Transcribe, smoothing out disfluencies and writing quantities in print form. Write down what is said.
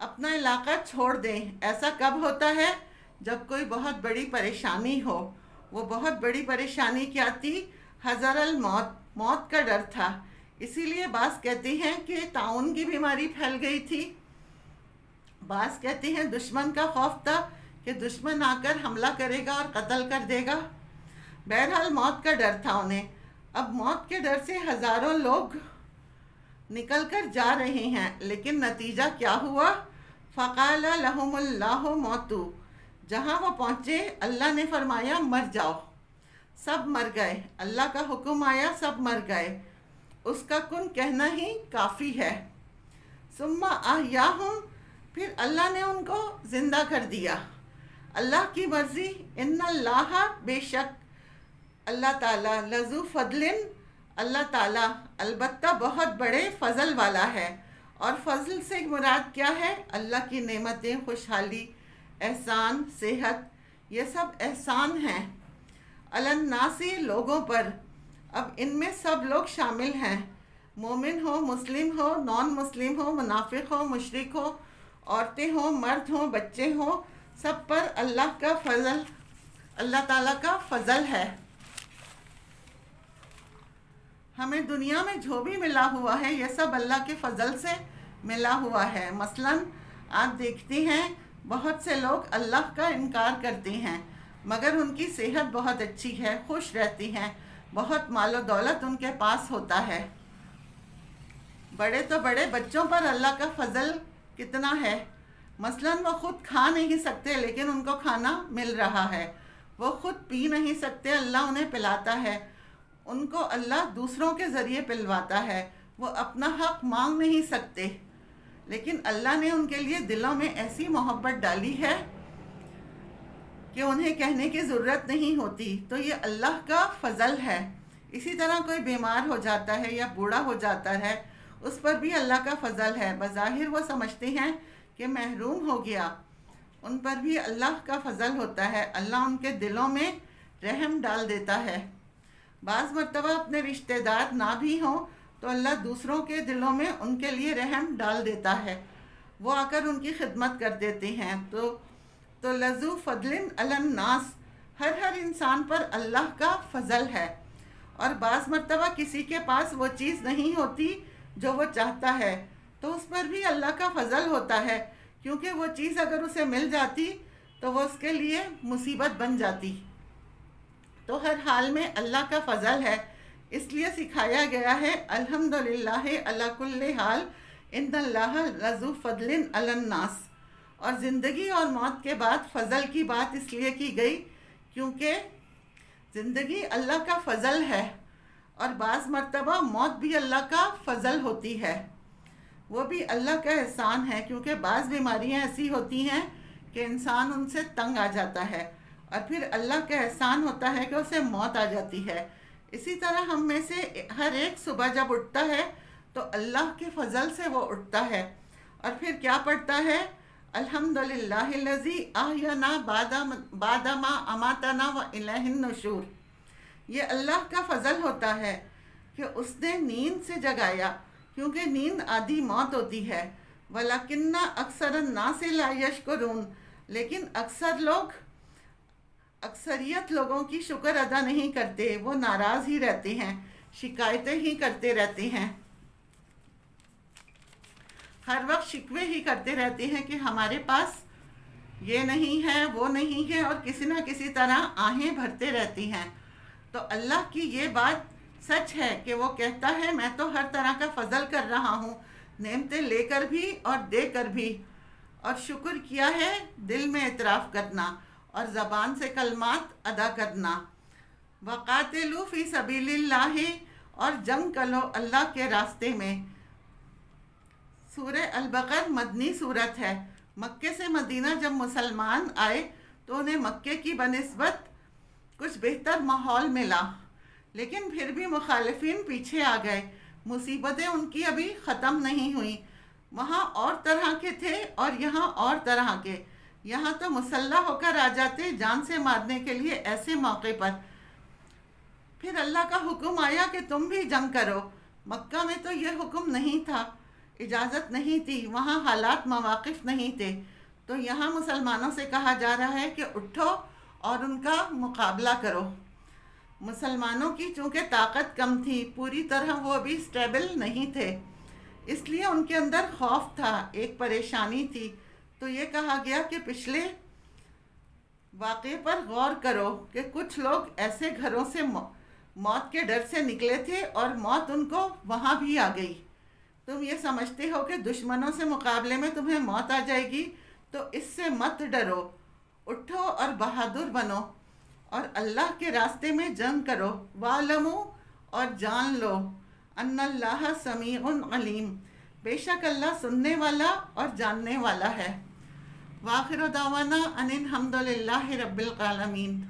اپنا علاقہ چھوڑ دیں۔ ایسا کب ہوتا ہے؟ جب کوئی بہت بڑی پریشانی ہو۔ وہ بہت بڑی پریشانی کیا تھی؟ حذر الموت، موت کا ڈر تھا۔ اسی لیے بعض کہتے ہیں کہ طاعون کی بیماری پھیل گئی تھی، بعض کہتے ہیں دشمن کا خوف تھا کہ دشمن آ کر حملہ کرے گا اور قتل کر دے گا۔ بہرحال موت کا ڈر تھا انہیں۔ اب موت کے ڈر سے ہزاروں لوگ نکل کر جا رہے ہیں، لیکن نتیجہ کیا ہوا؟ فقال لهم اللہ موتو، جہاں وہ پہنچے اللہ نے فرمایا مر جاؤ۔ سب مر گئے، اللہ کا حکم آیا، سب مر گئے۔ اس کا کن کہنا ہی کافی ہے۔ ثم احیاہم، پھر اللہ نے ان کو زندہ کر دیا۔ اللہ کی مرضی، ان اللہ، بے شک اللہ تعالیٰ، لذو فضل، اللہ تعالیٰ البتہ بہت بڑے فضل والا ہے۔ اور فضل سے مراد کیا ہے؟ اللہ کی نعمتیں، خوشحالی، احسان، صحت، یہ سب احسان ہیں۔ علی الناس، لوگوں پر۔ اب ان میں سب لوگ شامل ہیں، مومن ہو، مسلم ہو، نان مسلم ہو، منافق ہو، مشرک ہو، عورتیں ہوں، مرد ہوں، بچے ہوں، سب پر اللہ کا فضل، اللہ تعالیٰ کا فضل ہے۔ ہمیں دنیا میں جو بھی ملا ہوا ہے یہ سب اللہ کے فضل سے ملا ہوا ہے۔ مثلاً آپ دیکھتے ہیں بہت سے لوگ اللہ کا انکار کرتے ہیں، مگر ان کی صحت بہت اچھی ہے، خوش رہتی ہیں، بہت مال و دولت ان کے پاس ہوتا ہے۔ بڑے تو بڑے بچوں پر اللہ کا فضل کتنا ہے۔ مثلاً وہ خود کھا نہیں سکتے لیکن ان کو کھانا مل رہا ہے، وہ خود پی نہیں سکتے، اللہ انہیں پلاتا ہے، ان کو اللہ دوسروں کے ذریعے پلواتا ہے، وہ اپنا حق مانگ نہیں سکتے لیکن اللہ نے ان کے لیے دلوں میں ایسی محبت ڈالی ہے کہ انہیں کہنے کی ضرورت نہیں ہوتی۔ تو یہ اللہ کا فضل ہے۔ اسی طرح کوئی بیمار ہو جاتا ہے یا بوڑھا ہو جاتا ہے، اس پر بھی اللہ کا فضل ہے۔ بظاہر وہ سمجھتے ہیں کہ محروم ہو گیا، ان پر بھی اللہ کا فضل ہوتا ہے، اللہ ان کے دلوں میں رحم ڈال دیتا ہے۔ بعض مرتبہ اپنے رشتہ دار نہ بھی ہوں تو اللہ دوسروں کے دلوں میں ان کے لیے رحم ڈال دیتا ہے، وہ آ کر ان کی خدمت کر دیتے ہیں۔ تو لذو فضل علی الناس، ہر انسان پر اللہ کا فضل ہے۔ اور بعض مرتبہ کسی کے پاس وہ چیز نہیں ہوتی جو وہ چاہتا ہے، تو اس پر بھی اللہ کا فضل ہوتا ہے، کیونکہ وہ چیز اگر اسے مل جاتی تو وہ اس کے لیے مصیبت بن جاتی۔ تو ہر حال میں اللہ کا فضل ہے، اس لیے سکھایا گیا ہے الحمدللہ علی کل حال ان اللہ لذو فضل علی الناس۔ اور زندگی اور موت کے بعد فضل کی بات اس لیے کی گئی کیونکہ زندگی اللہ کا فضل ہے اور بعض مرتبہ موت بھی اللہ کا فضل ہوتی ہے، وہ بھی اللہ کا احسان ہے، کیونکہ بعض بیماریاں ایسی ہوتی ہیں کہ انسان ان سے تنگ آ جاتا ہے اور پھر اللہ کا احسان ہوتا ہے کہ اسے موت آ جاتی ہے۔ اسی طرح ہم میں سے ہر ایک صبح جب اٹھتا ہے تو اللہ کے فضل سے وہ اٹھتا ہے اور پھر کیا پڑھتا ہے؟ الحمدللہ الذی احیانا بعد ما اماتنا والیہ النشور۔ یہ اللہ کا فضل ہوتا ہے کہ اس نے نیند سے جگایا، کیونکہ نیند آدھی موت ہوتی ہے۔ وَلَكِنَّ أَكْثَرَ النَّاسِ لَا يَشْكُرُونَ، لیکن اکثریت لوگوں کی شکر ادا نہیں کرتے، وہ ناراض ہی رہتے ہیں، شکایتیں ہی کرتے رہتے ہیں، ہر وقت شکوے ہی کرتے رہتے ہیں کہ ہمارے پاس یہ نہیں ہے، وہ نہیں ہے، اور کسی نہ کسی طرح آہیں بھرتے رہتی ہیں۔ تو اللہ کی یہ بات سچ ہے کہ وہ کہتا ہے میں تو ہر طرح کا فضل کر رہا ہوں، نعمتیں لے کر بھی اور دے کر بھی۔ اور شکر کیا ہے؟ دل میں اعتراف کرنا اور زبان سے کلمات ادا کرنا۔ وَقَاتِلُوا فِي سَبِيلِ اللَّهِ، اور جنگ کرو اللہ کے راستے میں۔ سورہ البقر مدنی صورت ہے۔ مکے سے مدینہ جب مسلمان آئے تو انہیں مکے کی بنسبت کچھ بہتر ماحول ملا، لیکن پھر بھی مخالفین پیچھے آ گئے، مصیبتیں ان کی ابھی ختم نہیں ہوئیں۔ وہاں اور طرح کے تھے اور یہاں اور طرح کے، یہاں تو مسلح ہو کر آ جاتے جان سے مارنے کے لیے ایسے موقع پر۔ پھر اللہ کا حکم آیا کہ تم بھی جنگ کرو۔ مکہ میں تو یہ حکم نہیں تھا، اجازت نہیں تھی، وہاں حالات مواقف نہیں تھے، تو یہاں مسلمانوں سے کہا جا رہا ہے کہ اٹھو اور ان کا مقابلہ کرو۔ مسلمانوں کی چونکہ طاقت کم تھی، پوری طرح وہ بھی اسٹیبل نہیں تھے، اس لیے ان کے اندر خوف تھا، ایک پریشانی تھی۔ تو یہ کہا گیا کہ پچھلے واقعے پر غور کرو کہ کچھ لوگ ایسے گھروں سے موت کے ڈر سے نکلے تھے اور موت ان کو وہاں بھی آ گئی۔ تم یہ سمجھتے ہو کہ دشمنوں سے مقابلے میں تمہیں موت آ جائے گی، تو اس سے مت ڈرو، اٹھو اور بہادر بنو اور اللہ کے راستے میں جنگ کرو۔ وَاعْلَمُوا، اور جان لو، ان اللہ سمیع علیم، بے شک اللہ سننے والا اور جاننے والا ہے۔ وآخر دعوانا ان الحمد للہ رب العالمین۔